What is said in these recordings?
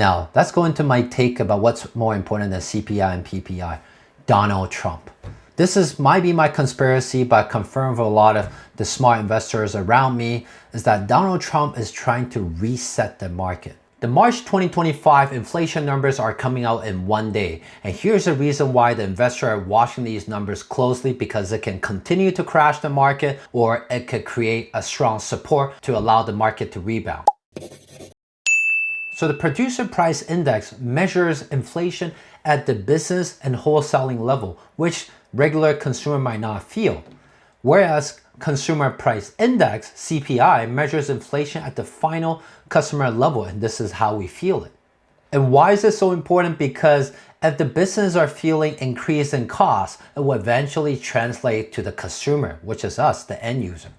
Now, let's go into my take about what's more important than CPI and PPI. Donald Trump. Might be my conspiracy, but confirmed with a lot of the smart investors around me, is that Donald Trump is trying to reset the market. The March 2025 inflation numbers are coming out in one day. And here's the reason why the investors are watching these numbers closely, because it can continue to crash the market or it could create a strong support to allow the market to rebound. So the producer price index measures inflation at the business and wholesaling level, which regular consumer might not feel. Whereas consumer price index, CPI, measures inflation at the final customer level, and this is how we feel it. And why is this so important? Because if the business are feeling increase in costs, it will eventually translate to the consumer, which is us, the end user.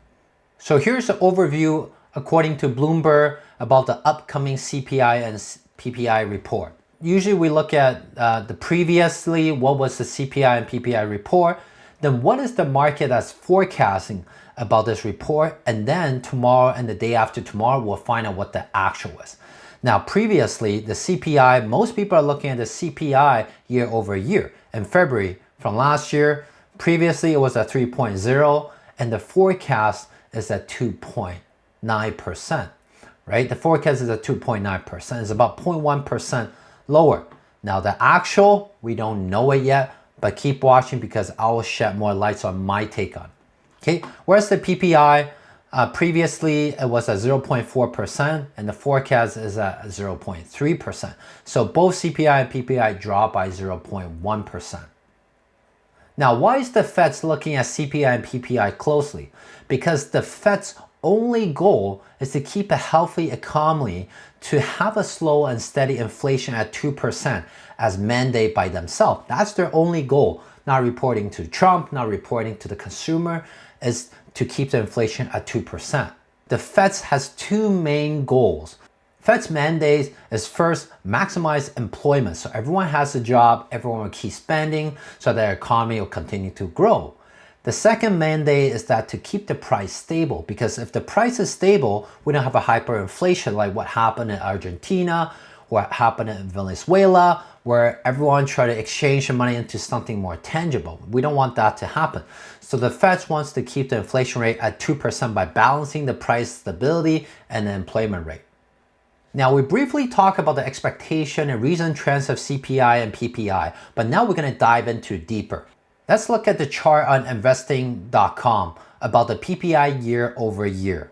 So here's an overview according to Bloomberg about the upcoming CPI and PPI report. Usually we look at the previously, what was the CPI and PPI report, then what is the market that's forecasting about this report, and then tomorrow and the day after tomorrow, we'll find out what the actual is. Now, previously, the CPI, most people are looking at the CPI year over year. In February from last year, previously it was at 3.0, and the forecast is at 2.9%, right? The forecast is at 2.9%. It's about 0.1% lower. Now, the actual, we don't know it yet, but keep watching because I will shed more lights on my take on it. Okay, whereas the PPI, previously it was at 0.4% and the forecast is at 0.3%. So both CPI and PPI dropped by 0.1%. Now, why is the Fed's looking at CPI and PPI closely? Because the Fed's only goal is to keep a healthy economy, to have a slow and steady inflation at 2% as mandate by themselves. That's their only goal. Not reporting to Trump, not reporting to the consumer, is to keep the inflation at 2%. The Fed has two main goals. Fed's mandate is first, maximize employment. So everyone has a job, everyone will keep spending so their economy will continue to grow. The second mandate is that to keep the price stable, because if the price is stable, we don't have a hyperinflation like what happened in Argentina, what happened in Venezuela, where everyone tried to exchange the money into something more tangible. We don't want that to happen. So the Fed wants to keep the inflation rate at 2% by balancing the price stability and the employment rate. Now, we briefly talked about the expectation and recent trends of CPI and PPI, but now we're going to dive into deeper. Let's look at the chart on investing.com about the PPI year over year.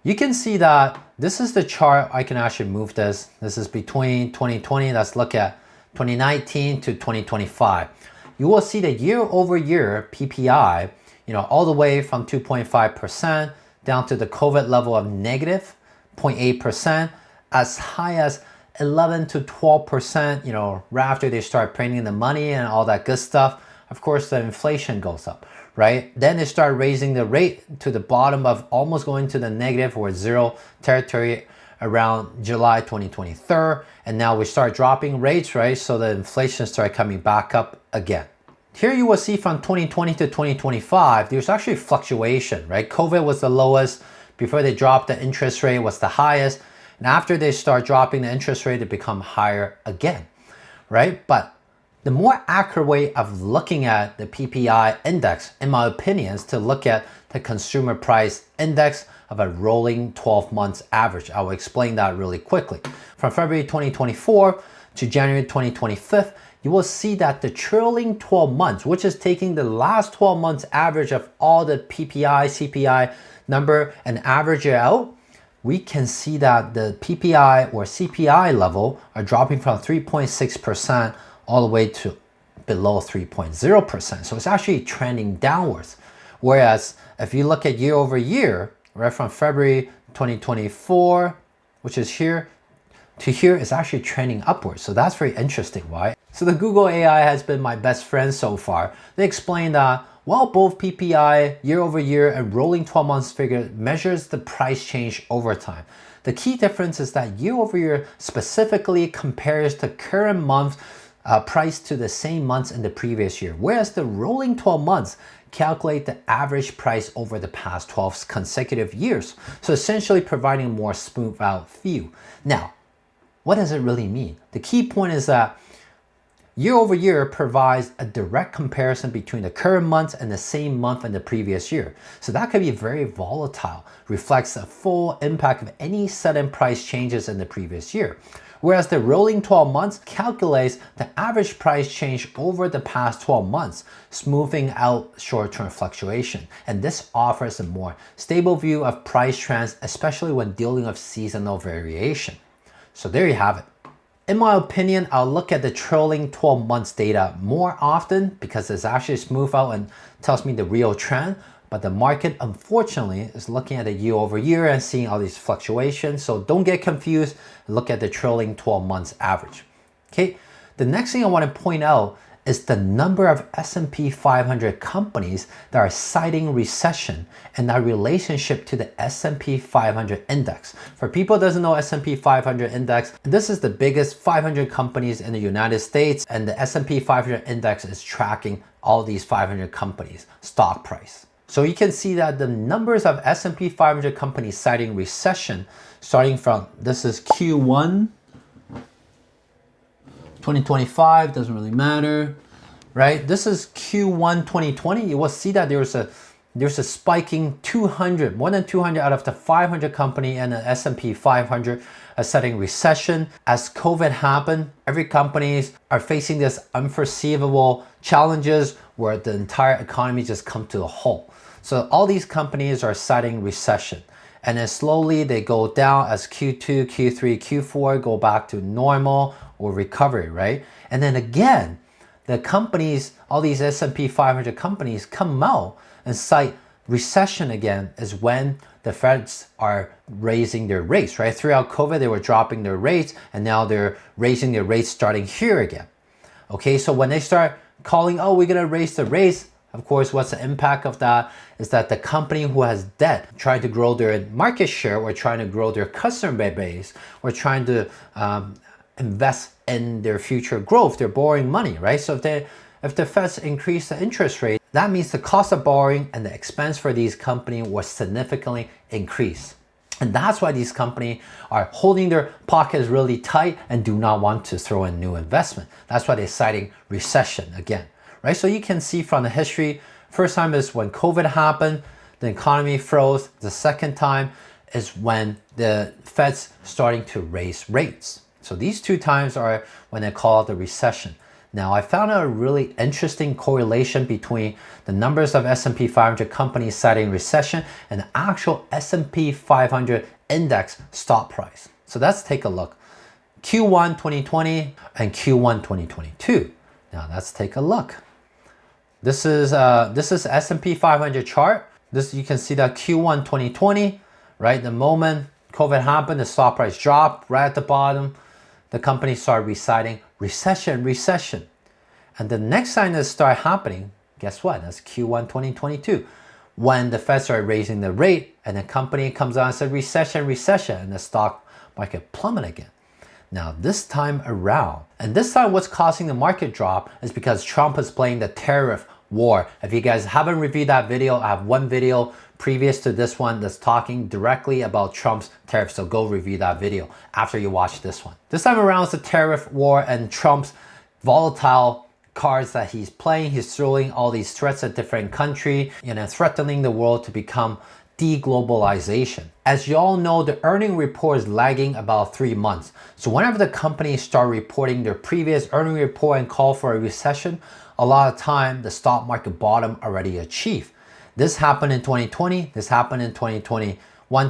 You can see that this is the chart. I can actually move this. This is between 2020. Let's look at 2019 to 2025. You will see the year over year PPI, all the way from 2.5% down to the COVID level of negative 0.8%, as high as 11 to 12%, right after they start printing the money and all that good stuff. Of course, the inflation goes up, right? Then they start raising the rate to the bottom of almost going to the negative or zero territory around July 2023. And now we start dropping rates, right? So the inflation start coming back up again. Here you will see from 2020 to 2025, there's actually fluctuation, right? COVID was the lowest. Before they dropped, the interest rate was the highest. And after they start dropping the interest rate, it become higher again, right? But the more accurate way of looking at the PPI index, in my opinion, is to look at the consumer price index of a rolling 12 months average. I will explain that really quickly. From February 2024 to January 2025, you will see that the trailing 12 months, which is taking the last 12 months average of all the PPI, CPI number and average it out, we can see that the PPI or CPI level are dropping from 3.6% all the way to below 3.0%. So it's actually trending downwards. Whereas if you look at year over year, right from February 2024, which is here, to here, is actually trending upwards. So that's very interesting, right? So the Google AI has been my best friend so far. They explain that while both PPI year over year and rolling 12 months figure measures the price change over time, the key difference is that year over year specifically compares the current month price to the same months in the previous year, whereas the rolling 12 months calculate the average price over the past 12 consecutive years. So essentially providing a more smooth out view. Now, What does it really mean? The key point is that year over year provides a direct comparison between the current month and the same month in the previous year. So that could be very volatile, reflects the full impact of any sudden price changes in the previous year. Whereas the rolling 12 months calculates the average price change over the past 12 months, smoothing out short-term fluctuation. And this offers a more stable view of price trends, especially when dealing with seasonal variation. So there you have it. In my opinion, I'll look at the trailing 12 months data more often because it's actually smooth out and tells me the real trend. But the market, unfortunately, is looking at the year over year and seeing all these fluctuations. So don't get confused. Look at the trailing 12 months average. Okay. The next thing I want to point out is the number of S&P 500 companies that are citing recession and that relationship to the S&P 500 index. For people who doesn't know S&P 500 index, this is the biggest 500 companies in the United States, and the S&P 500 index is tracking all these 500 companies' stock price. So you can see that the numbers of S&P 500 companies citing recession, starting from, this is Q1 2025, doesn't really matter, right? This is Q1 2020. You will see that there's a spiking 200, more than 200 out of the 500 company and the S&P 500 are citing recession. As COVID happened, every companies are facing this unforeseeable challenges where the entire economy just come to a halt. So all these companies are citing recession. And then slowly they go down as Q2, Q3, Q4 go back to normal or recovery, right? And then again, the companies, all these S&P 500 companies come out and cite recession again is when the Feds are raising their rates, right? Throughout COVID, they were dropping their rates and now they're raising their rates starting here again. Okay, so when they start calling, oh, we're gonna raise the rates, of course, what's the impact of that is that the company who has debt, trying to grow their market share or trying to grow their customer base or trying to invest in their future growth, they're borrowing money, right? So if the Feds increase the interest rate, that means the cost of borrowing and the expense for these companies will significantly increase. And that's why these companies are holding their pockets really tight and do not want to throw in new investment. That's why they're citing recession again, right? So you can see from the history, first time is when COVID happened, the economy froze. The second time is when the Fed's starting to raise rates. So these two times are when they call it the recession. Now, I found a really interesting correlation between the numbers of S&P 500 companies citing recession and the actual S&P 500 index stock price. So let's take a look. Q1 2020 and Q1 2022. Now let's take a look. This is S&P 500 chart. This, you can see that Q1 2020, right? The moment COVID happened, the stock price dropped right at the bottom. The company started reciting recession. And the next sign that started happening, guess what? That's Q1 2022. When the Fed started raising the rate and the company comes out and said recession, and the stock market plummeted again. Now this time around, and this time what's causing the market drop is because Trump is playing the tariff war. If you guys haven't reviewed that video, I have one video previous to this one that's talking directly about Trump's tariff. So go review that video after you watch this one. This time around it's the tariff war and Trump's volatile cards that he's playing. He's throwing all these threats at different countries, threatening the world to become deglobalization. As you all know, the earning report is lagging about 3 months. So whenever the companies start reporting their previous earning report and call for a recession, a lot of time the stock market bottom already achieved. This happened in 2020, this happened in 2021,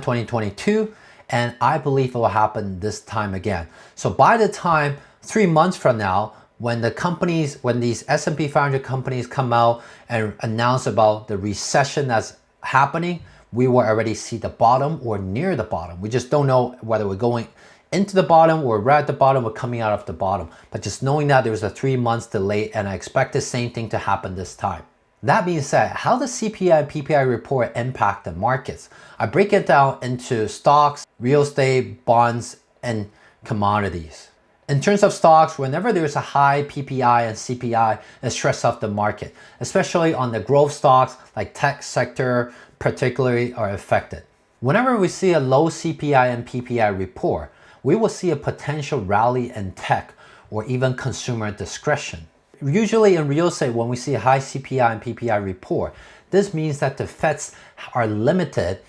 2022, and I believe it will happen this time again. So by the time 3 months from now, when these S&P 500 companies come out and announce about the recession that's happening, we will already see the bottom or near the bottom. We just don't know whether we're going into the bottom or right at the bottom or coming out of the bottom. But just knowing that there's a 3 months delay, and I expect the same thing to happen this time. That being said, how does CPI and PPI report impact the markets? I break it down into stocks, real estate, bonds, and commodities. In terms of stocks, whenever there's a high PPI and CPI, it stresses up the market, especially on the growth stocks like tech sector particularly are affected. Whenever we see a low CPI and PPI report, we will see a potential rally in tech or even consumer discretion. Usually in real estate, when we see a high CPI and PPI report, this means that the Feds are limited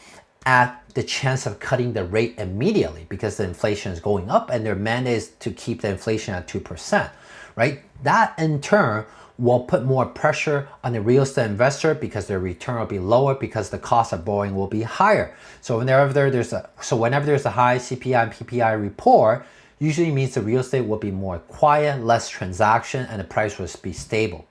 at the chance of cutting the rate immediately because the inflation is going up and their mandate is to keep the inflation at 2%, right? That in turn will put more pressure on the real estate investor because their return will be lower because the cost of borrowing will be higher. So whenever there's a high CPI and PPI report, usually means the real estate will be more quiet, less transaction, and the price will be stable.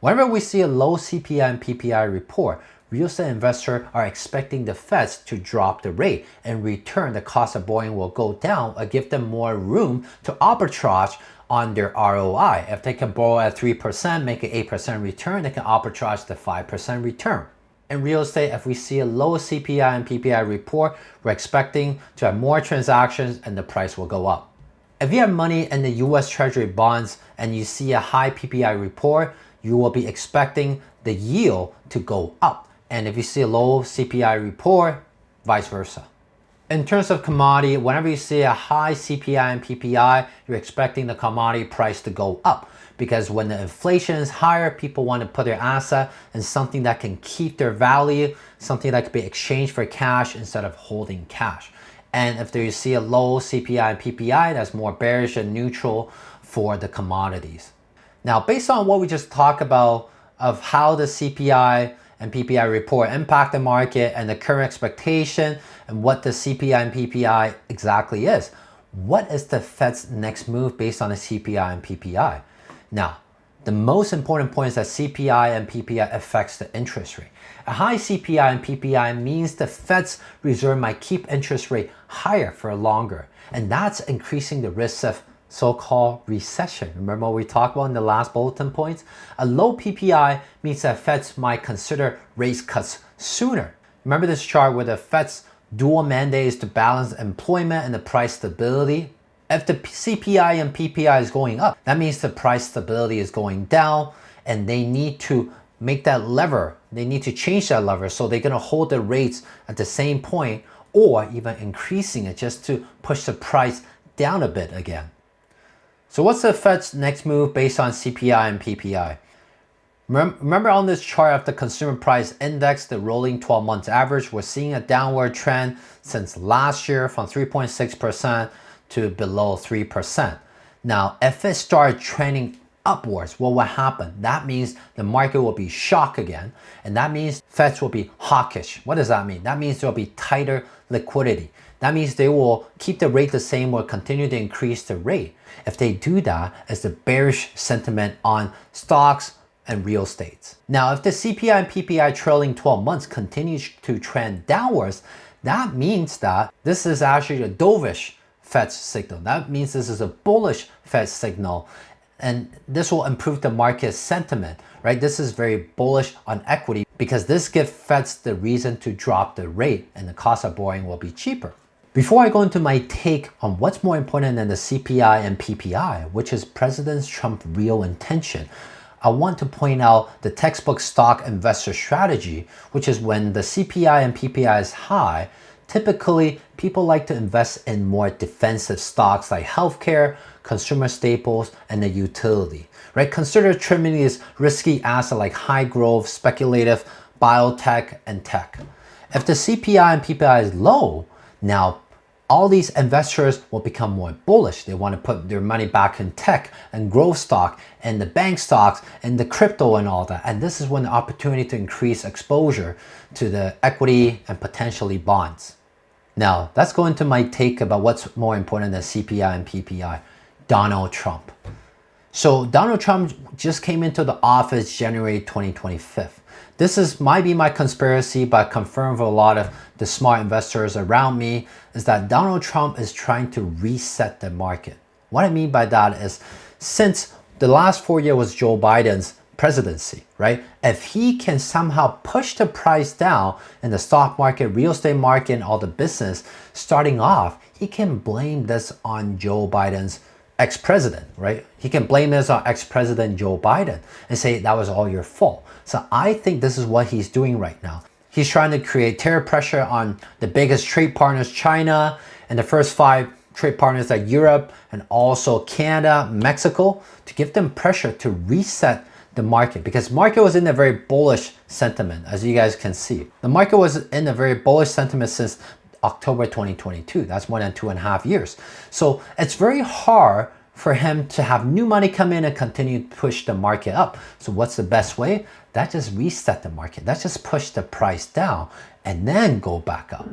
Whenever we see a low CPI and PPI report, real estate investors are expecting the Feds to drop the rate. In return, the cost of borrowing will go down and give them more room to arbitrage on their ROI. If they can borrow at 3%, make an 8% return, they can arbitrage the 5% return. In real estate, if we see a low CPI and PPI report, we're expecting to have more transactions and the price will go up. If you have money in the US Treasury bonds and you see a high PPI report, you will be expecting the yield to go up. And if you see a low CPI report, vice versa. In terms of commodity, whenever you see a high CPI and PPI, you're expecting the commodity price to go up. Because when the inflation is higher, people want to put their asset in something that can keep their value, something that could be exchanged for cash instead of holding cash. And if you see a low CPI and PPI, that's more bearish and neutral for the commodities. Now, based on what we just talked about of how the CPI and PPI report impact the market and the current expectation and what the CPI and PPI exactly is, what is the Fed's next move based on the CPI and PPI? Now, the most important point is that CPI and PPI affects the interest rate. A high CPI and PPI means the Fed's reserve might keep interest rate higher for longer, and that's increasing the risk of so-called recession. Remember what we talked about in the last bulletin points? A low PPI means that Feds might consider rate cuts sooner. Remember this chart where the Fed's dual mandate is to balance employment and the price stability? If the CPI and PPI is going up, that means the price stability is going down and they need to make that lever. They need to change that lever. So they're going to hold the rates at the same point or even increasing it just to push the price down a bit again. So what's the Fed's next move based on CPI and PPI? Remember on this chart of the consumer price index, the rolling 12 months average, we're seeing a downward trend since last year from 3.6% to below 3%. Now, if it starts trending upwards, what will happen? That means the market will be shocked again, and that means Feds will be hawkish. What does that mean? That means there will be tighter liquidity. That means they will keep the rate the same or continue to increase the rate. If they do that, it's the bearish sentiment on stocks and real estate. Now, if the CPI and PPI trailing 12 months continues to trend downwards, that means that this is actually a dovish Fed signal. That means this is a bullish Fed signal, and this will improve the market sentiment, right? This is very bullish on equity because this gives Feds the reason to drop the rate and the cost of borrowing will be cheaper. Before I go into my take on what's more important than the CPI and PPI, which is President Trump's real intention, I want to point out the textbook stock investor strategy, which is when the CPI and PPI is high, typically people like to invest in more defensive stocks like healthcare, consumer staples, and the utility, right? Consider trimming these risky assets like high growth, speculative, biotech, and tech. If the CPI and PPI is low, now all these investors will become more bullish. They want to put their money back in tech and growth stock and the bank stocks and the crypto and all that. And this is when the opportunity to increase exposure to the equity and potentially bonds. Now, let's go into my take about what's more important than CPI and PPI. Donald Trump. So Donald Trump just came into the office January 2025. This might be my conspiracy, but confirmed with a lot of the smart investors around me, is that Donald Trump is trying to reset the market. What I mean by that is, since the last 4 years was Joe Biden's presidency, right? If he can somehow push the price down in the stock market, real estate market, and all the business starting off, he can blame this on Joe Biden's ex-president, right? He can blame this on ex-president Joe Biden and say that was all your fault. So I think this is what he's doing right now. He's trying to create tariff pressure on the biggest trade partners, China, and the first 5 trade partners like Europe and also Canada, Mexico, to give them pressure to reset the market, because market was in a very bullish sentiment, as you guys can see. The market was in a very bullish sentiment since October 2022. That's more than 2.5 years. So it's very hard for him to have new money come in and continue to push the market up. So what's the best way? That just reset the market. That just push the price down and then go back up.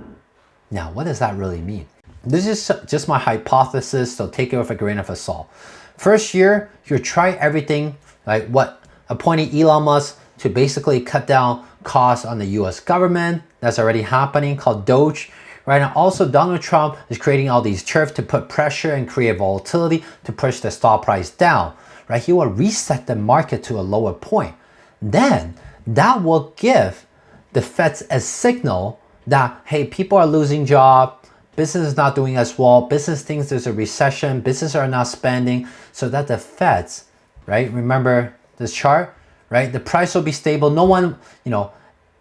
Now, what does that really mean? This is just my hypothesis, so take it with a grain of salt. First year, you try everything, like what appointing Elon Musk to basically cut down costs on the US government. That's already happening, called Doge. Right now, also Donald Trump is creating all these tariffs to put pressure and create volatility to push the stock price down. Right? He will reset the market to a lower point. Then that will give the Feds a signal that, hey, people are losing jobs, business is not doing as well, business thinks there's a recession, business are not spending, so that the Feds, right? Remember this chart, right? The price will be stable. No one,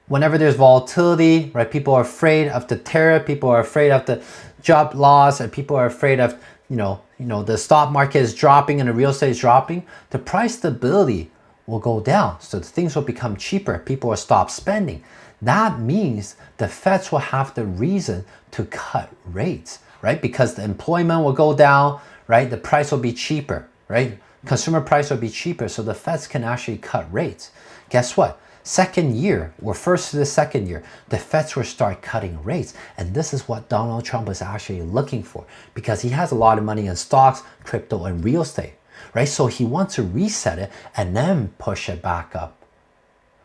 whenever there's volatility, right? People are afraid of the tariff, people are afraid of the job loss, and people are afraid of, the stock market is dropping and the real estate is dropping. The price stability will go down. So things will become cheaper. People will stop spending. That means the Feds will have the reason to cut rates, right? Because the employment will go down, right? The price will be cheaper, right? Consumer price will be cheaper, so the Feds can actually cut rates. Guess what? Second year, or first to the second year, the Feds will start cutting rates. And this is what Donald Trump is actually looking for, because he has a lot of money in stocks, crypto, and real estate, right? So he wants to reset it and then push it back up.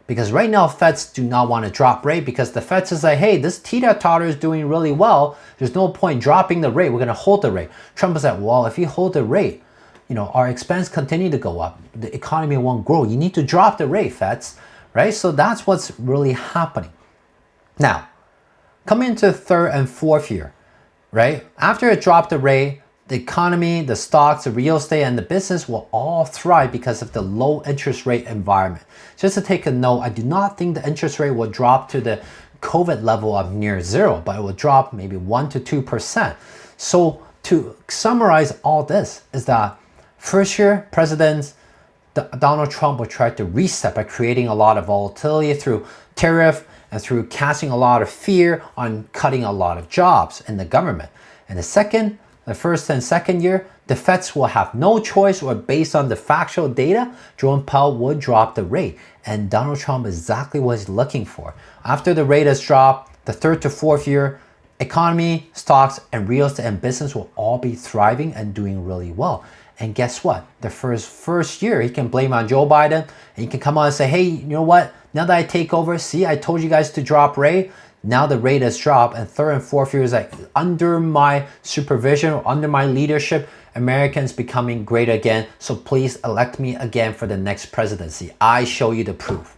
Because right now, Feds do not want to drop rate, because the Feds is like, hey, this teeter-totter is doing really well. There's no point dropping the rate. We're going to hold the rate. Trump is like, well, if you hold the rate, our expense continue to go up. The economy won't grow. You need to drop the rate, Feds, right? So that's what's really happening. Now, coming into third and fourth year, right? After it dropped the rate, the economy, the stocks, the real estate, and the business will all thrive because of the low interest rate environment. Just to take a note, I do not think the interest rate will drop to the COVID level of near zero, but it will drop maybe 1 to 2%. So to summarize all this is that first year, President Donald Trump will try to reset by creating a lot of volatility through tariff and through casting a lot of fear on cutting a lot of jobs in the government. And the first and second year, the Feds will have no choice, or based on the factual data, Jerome Powell would drop the rate. And Donald Trump is exactly what he's looking for. After the rate has dropped, the third to fourth year, economy, stocks, and real estate and business will all be thriving and doing really well. And guess what? The first year, he can blame on Joe Biden, and he can come out and say, hey, you know what? Now that I take over, see, I told you guys to drop rate. Now the rate has dropped, and third and fourth year is like, under my supervision or under my leadership, Americans becoming great again. So please elect me again for the next presidency. I show you the proof.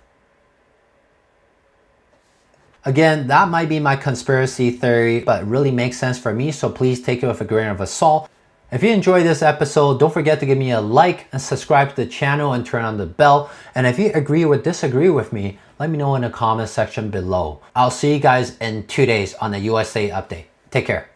Again, that might be my conspiracy theory, but it really makes sense for me. So please take it with a grain of salt. If you enjoyed this episode, don't forget to give me a like and subscribe to the channel and turn on the bell. And if you agree or disagree with me, let me know in the comment section below. I'll see you guys in 2 days on the USA update. Take care.